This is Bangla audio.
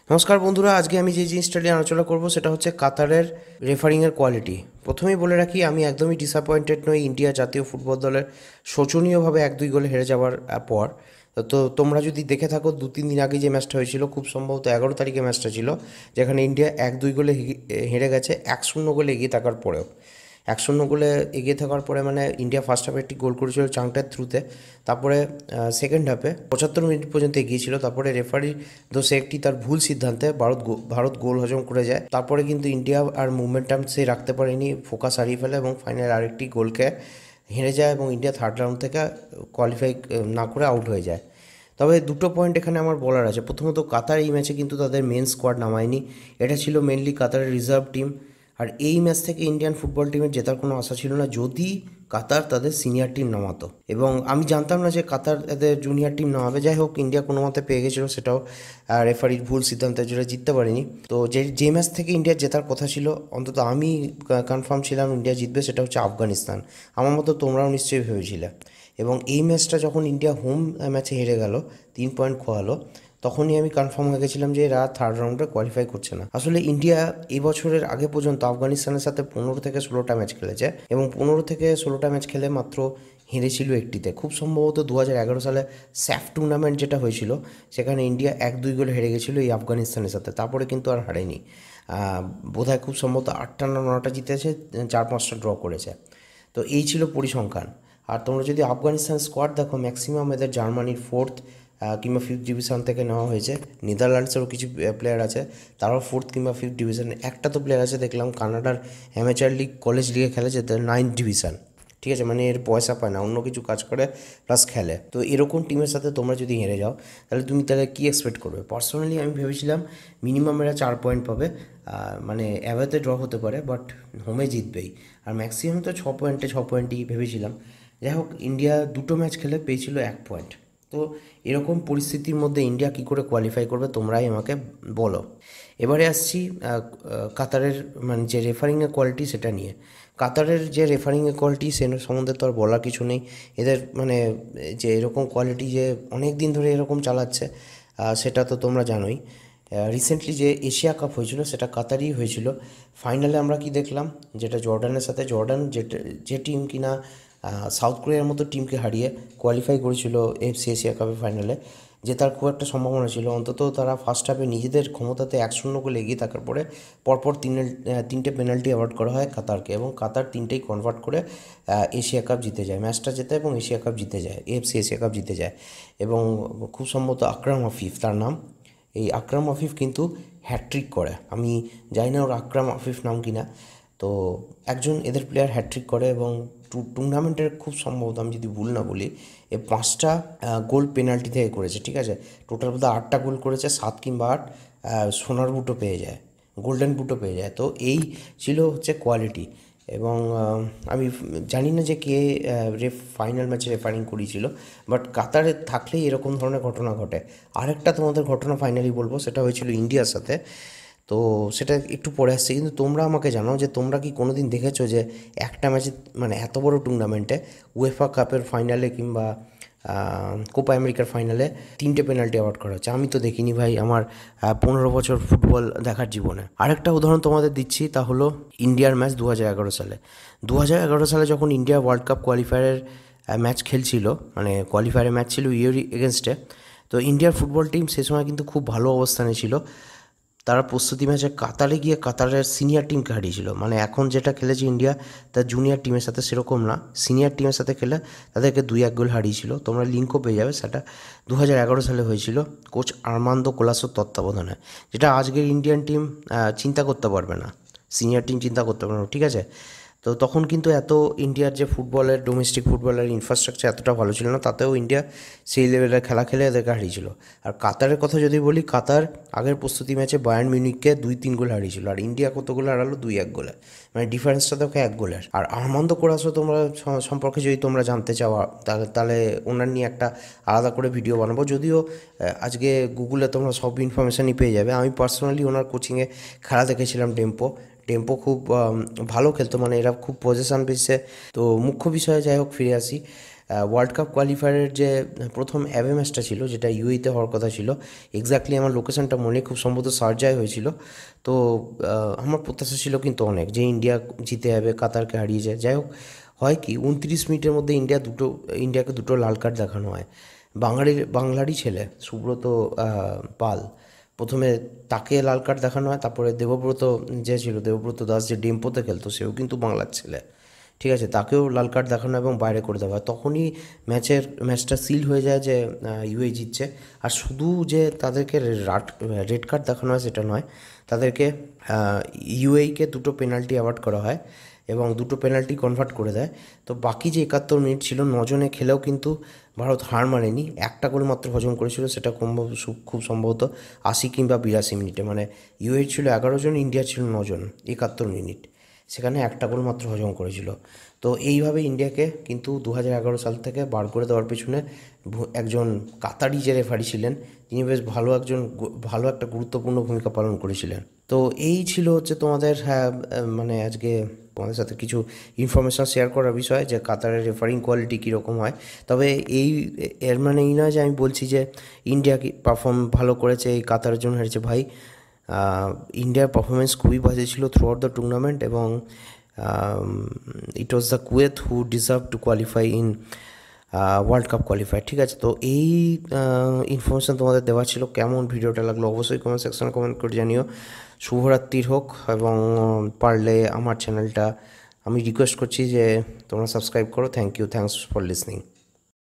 নমস্কার বন্ধুরা, আজকে আমি যে জিনিসটা নিয়ে আলোচনা করব সেটা হচ্ছে কাতারের রেফারিংয়ের কোয়ালিটি। প্রথমেই বলে রাখি, আমি একদমই ডিসঅ্যাপয়েন্টেড নই ইন্ডিয়া জাতীয় ফুটবল দলের শোচনীয়ভাবে 1-2 গোলে হেরে যাওয়ার পর। তো তোমরা যদি দেখে থাকো, 2-3 দিন আগে যে ম্যাচটা হয়েছিল, খুব সম্ভবত 11 তারিখে ম্যাচটা ছিল, যেখানে ইন্ডিয়া 1-2 গোলে হেরে গেছে 1-0 গোলে এগিয়ে থাকার পরেও। 1-0 গোলে এগিয়ে থাকার পরে মানে ইন্ডিয়া ফার্স্ট হাফে একটি গোল করেছিল চাংটার থ্রুতে। তারপরে সেকেন্ড হাফে 75 মিনিট পর্যন্ত এগিয়েছিল। তারপরে রেফারির দোষে একটি তার ভুল সিদ্ধান্তে ভারত গোল হজম করে যায়। তারপরে কিন্তু ইন্ডিয়া আর মুভমেন্টাম সে রাখতে পারেনি, ফোকাস হারিয়ে ফেলে এবং ফাইনাল আরেকটি গোলকে হেরে যায় এবং ইন্ডিয়া থার্ড রাউন্ড থেকে কোয়ালিফাই না করে আউট হয়ে যায়। তবে দুটো পয়েন্ট এখানে আমার বলার আছে। প্রথমত, কাতার এই ম্যাচে কিন্তু তাদের মেন স্কোয়াড নামায়নি। এটা ছিল মেনলি কাতারের রিজার্ভ টিম। আর এই ম্যাচ থেকে ইন্ডিয়ান ফুটবল টিমের জেতার কোনো আশা ছিল না যদি কাতার তাদের সিনিয়র টিম নামাতো। এবং আমি জানতাম না যে কাতার তাদের জুনিয়র টিম নামাবে। যাই হোক, ইন্ডিয়া কোনো মতে পেয়ে গেছিলো, সেটাও রেফারির ভুল সিদ্ধান্তের জন্য জিততে পারেনি। তো যে ম্যাচ থেকে ইন্ডিয়ার জেতার কথা ছিল, অন্তত আমি কনফার্ম ছিলাম ইন্ডিয়া জিতবে, সেটা হচ্ছে আফগানিস্তান। আমার মতো তোমরাও নিশ্চয়ই ভেবেছিলে। এবং এই ম্যাচটা যখন ইন্ডিয়া হোম ম্যাচে হেরে গেল, 3 পয়েন্ট খোয়ালো, তখনই আমি কনফার্ম হয়ে গেছিলাম যে এরা থার্ড রাউন্ডে কোয়ালিফাই করছে না। আসলে ইন্ডিয়া এই বছরের আগে পর্যন্ত আফগানিস্তানের সাথে 15 থেকে 16টা ম্যাচ খেলেছে এবং 15 থেকে 16টা ম্যাচ খেলে মাত্র হেরেছিল একটিতে। খুব সম্ভবত 2011 সালে স্যাফ টুর্নামেন্ট যেটা হয়েছিল, সেখানে ইন্ডিয়া 1-2 গোলে হেরে গেছিলো এই আফগানিস্তানের সাথে। তারপরে কিন্তু আর হারেনি। বোধহয় খুব সম্ভবত 8টা না 9টা জিতেছে, 4-5টা ড্র করেছে। তো এই ছিল পরিসংখ্যান। আর তোমরা যদি আফগানিস্তান স্কোয়াড দেখো, ম্যাক্সিমাম এদের জার্মানির 4th কিংবা 5th ডিভিশন থেকে নেওয়া হয়েছে। নেদারল্যান্ডসেরও কিছু প্লেয়ার আছে, তারাও 4th কিংবা 5th ডিভিশন। একটা তো প্লেয়ার আছে দেখলাম কানাডার অ্যামেচার লিগ কলেজ লিগে খেলে, যেতে 9th ডিভিশন। ঠিক আছে, মানে এর পয়সা পায় না, অন্য কিছু কাজ করে প্লাস খেলে। তো এরকম টিমের সাথে তোমরা যদি হেরে যাও, তাহলে কী এক্সপেক্ট করবে? পার্সোনালি আমি ভেবেছিলাম মিনিমাম এরা 4 পয়েন্ট পাবে। মানে অ্যাওয়েতে ড্র হতে পারে, বাট হোমে জিতবেই। আর ম্যাক্সিমাম তো 6 পয়েন্টই ভেবেছিলাম। যাই হোক, ইন্ডিয়া দুটো ম্যাচ খেলে পেয়েছিল 1 পয়েন্ট। তো এরকম পরিস্থিতির মধ্যে ইন্ডিয়া কী করে কোয়ালিফাই করবে তোমরাই আমাকে বলো। এবারে আসছি কাতারের মানে যে রেফারিংয়ের কোয়ালিটি সেটা নিয়ে। কাতারের যে রেফারিংয়ের কোয়ালিটি সে সম্বন্ধে তো আর বলার কিছু নেই। এদের মানে যে এরকম কোয়ালিটি যে অনেক দিন ধরে এরকম চালাচ্ছে, সেটা তো তোমরা জানোই। রিসেন্টলি যে এশিয়া কাপ হয়েছিল সেটা কাতারই হয়েছিল। ফাইনালে আমরা কি দেখলাম, যেটা জর্ডানের সাথে, জর্ডান যে টিম কিনা সাউথ কোরিয়ার মতো টিমকে হারিয়ে কোয়ালিফাই করেছিল এফসি এশিয়া কাপের ফাইনালে, জেতার খুব একটা সম্ভাবনা ছিল। অন্তত তারা ফার্স্ট হাফে নিজেদের ক্ষমতাতে 1-0 গোলে এগিয়ে থাকার পরে পরপর তিনটে পেনাল্টি অ্যাওয়ার্ড করা হয় কাতারকে, এবং কাতার তিনটেই কনভার্ট করে এশিয়া কাপ জিতে যায়, ম্যাচটা জেতে এবং এশিয়া কাপ জিতে যায়, এফসি এশিয়া কাপ জিতে যায়। এবং খুব সম্ভবত আকরাম আফিফ তার নাম, এই আকরাম আফিফ কিন্তু হ্যাট্রিক করে। আমি জানি না ওর আকরাম আফিফ নাম কিনা। তো একজন এদের প্লেয়ার হ্যাট্রিক করে এবং টুর্নামেন্টের খুব সম্ভবত, আমি যদি ভুল না বলি, 5টা গোল পেনাল্টি থেকে করেছে। ঠিক আছে, টোটাল বোধহয় 8টা গোল করেছে, 7 কিংবা 8 সোনার বুটও পেয়ে যায়, গোল্ডেন বুটও পেয়ে যায়। তো এই ছিল হচ্ছে কোয়ালিটি। এবং আমি জানি না যে কে ফাইনাল ম্যাচে রেফারিং করিয়েছিল, বাট কাতারে থাকলেই এরকম ধরনের ঘটনা ঘটে। আরেকটা তোমাদের ঘটনা ফাইনালি বলবো, সেটা হয়েছিল ইন্ডিয়ার সাথে। তো সেটা একটু পরে আসছে, কিন্তু তোমরা আমাকে জানাও যে তোমরা কি কোনো দিন দেখেছো যে একটা ম্যাচে, মানে এত বড় টুর্নামেন্টে, উয়েফা কাপের ফাইনালে কিংবা কোপা আমেরিকার ফাইনালে 3টে পেনাল্টি অ্যাওয়ার্ড করা হচ্ছে? আমি তো দেখিনি ভাই আমার 15 বছর ফুটবল দেখার জীবনে। আরেকটা উদাহরণ তোমাদের দিচ্ছি, তা হলো ইন্ডিয়ার ম্যাচ 2011 সালে। 2011 সালে যখন ইন্ডিয়া ওয়ার্ল্ড কাপ কোয়ালিফায়ারের ম্যাচ খেলছিল, মানে কোয়ালিফায়ারের ম্যাচ ছিল ইউএই এগেনস্টে। তো ইন্ডিয়ার ফুটবল টিম সে সময় কিন্তু খুব ভালো অবস্থানে ছিল। তারা প্রস্তুতি ম্যাচে কাতারে গিয়ে কাতারের সিনিয়র টিমকে হারিয়েছিল। মানে এখন যেটা খেলেছে ইন্ডিয়া, তার জুনিয়র টিমের সাথে সেরকম না, সিনিয়র টিমের সাথে খেলে তাদেরকে 2-1 গোল হারিয়েছিল। তোমরা লিঙ্কও পেয়ে যাবে, সেটা 2011 সালে হয়েছিল কোচ আর্মান্দো কোলাসোর তত্ত্বাবধানে, যেটা আজকের ইন্ডিয়ান টিম চিন্তা করতে পারবে না, সিনিয়র টিম চিন্তা করতে পারবে না। ঠিক আছে, তো তখন কিন্তু এত ইন্ডিয়ার যে ফুটবলের, ডোমেস্টিক ফুটবলের ইনফ্রাস্ট্রাকচার এতটা ভালো ছিল না, তাতেও ইন্ডিয়া সেই লেভেলের খেলা খেলে এদেরকে হারিয়েছিল। আর কাতারের কথা যদি বলি, কাতার আগের প্রস্তুতি ম্যাচে বায়ার্ন মিউনিখকে 2-3 গোল হারিয়েছিল, আর ইন্ডিয়া কত গোলে হারালো? 2-1 গোলে। মানে ডিফারেন্সটা দেখো 1 গোলের। আর আর্মান্দো কোলাসো তোমরা সম্পর্কে যদি তোমরা জানতে চাও, তাহলে ওনার নিয়ে একটা আলাদা করে ভিডিও বানাবো। যদিও আজকে গুগলে তোমরা সব ইনফরমেশানই পেয়ে যাবে। আমি পার্সোনালি ওনার কোচিংয়ে খেলা দেখেছিলাম, টেম্পো খুব ভালো খেলতো, মানে এরা খুব পজিশন বেসে। তো মুখ্য বিষয়ে যাই হোক ফিরে আসি। ওয়ার্ল্ড কাপ কোয়ালিফায়ারের যে প্রথম অ্যাওয়ে ম্যাচটা ছিল, যেটা ইউএইতে হওয়ার কথা ছিল, এক্স্যাক্টলি আমার লোকেশনটা মনে খুব সম্ভবত শারজায় হয়েছিল। তো আমার প্রত্যাশা ছিল কিন্তু অনেক, যে ইন্ডিয়া জিতে যাবে, কাতারকে হারিয়ে যায়। যাই হোক, হয় কি 29 মিনিটের মধ্যে ইন্ডিয়াকে দুটো লাল কার্ড দেখানো হয়। বাংলারই ছেলে সুব্রত পাল, প্রথমে তাকে লাল কার্ড দেখানো হয়, তারপরে দেবব্রত যে ছিল, দেবব্রত দাস যে ডেম্পোতে খেলতো, সেও কিন্তু বাংলার ছেলে, ঠিক আছে, তাকেও লাল কার্ড দেখানো এবং বাইরে করে দেওয়া হয়। তখনই ম্যাচটা সিল হয়ে যায় যে ইউএই জিতছে। আর শুধু যে তাদেরকে রেড কার্ড দেখানো হয় সেটা নয়, তাদেরকে ইউএইকে দুটো পেনাল্টি অ্যাওয়ার্ড করা হয় এবং দুটো পেনাল্টি কনভার্ট করে দেয়। তো বাকি যে 71 মিনিট ছিল, 9 জনে খেলেও কিন্তু ভারত হার মানেনি, একটা করে মাত্র হজম করেছিল, সেটা খুব সম্ভবত 80 কিংবা 82 মিনিটে। মানে ইউএই ছিল 11 জন, ইন্ডিয়া ছিল 9 জন, 71 মিনিট, সেখানে একটা গোল মাত্র হজম করেছিল। তো এইভাবে ইন্ডিয়াকে কিন্তু 2011 সাল থেকে বার করে দেওয়ার পিছনে একজন কাতারি যে রেফারি ছিলেন, তিনি বেশ ভালো একটা গুরুত্বপূর্ণ ভূমিকা পালন করেছিলেন। তো এই ছিল হচ্ছে তোমাদের, হ্যাঁ, মানে আজকে তোমাদের সাথে কিছু ইনফরমেশান শেয়ার করার বিষয়, যে কাতারের রেফারিং কোয়ালিটি কীরকম হয়। তবে এর মানে এই নয় যে আমি বলছি যে ইন্ডিয়া কি ভালো করেছে, এই কাতারের জন্য হেরেছে। ভাই, ইন্ডিয়ার পারফরমেন্স খুবই বাজে ছিল থ্রু আউট দ্য টুর্নামেন্ট, এবং it was the Kuwait who deserve to qualify in world cup qualifier, ঠিক আছে। তো এই ইনফরমেশান তোমাদের দেওয়া ছিল। কেমন ভিডিওটা লাগলো অবশ্যই কমেন্ট সেকশনে কমেন্ট করে জানিও। শুভরাত্রির হোক, এবং পারলে আমার চ্যানেলটা আমি রিকোয়েস্ট করছি যে তোমরা সাবস্ক্রাইব করো। Thanks for listening.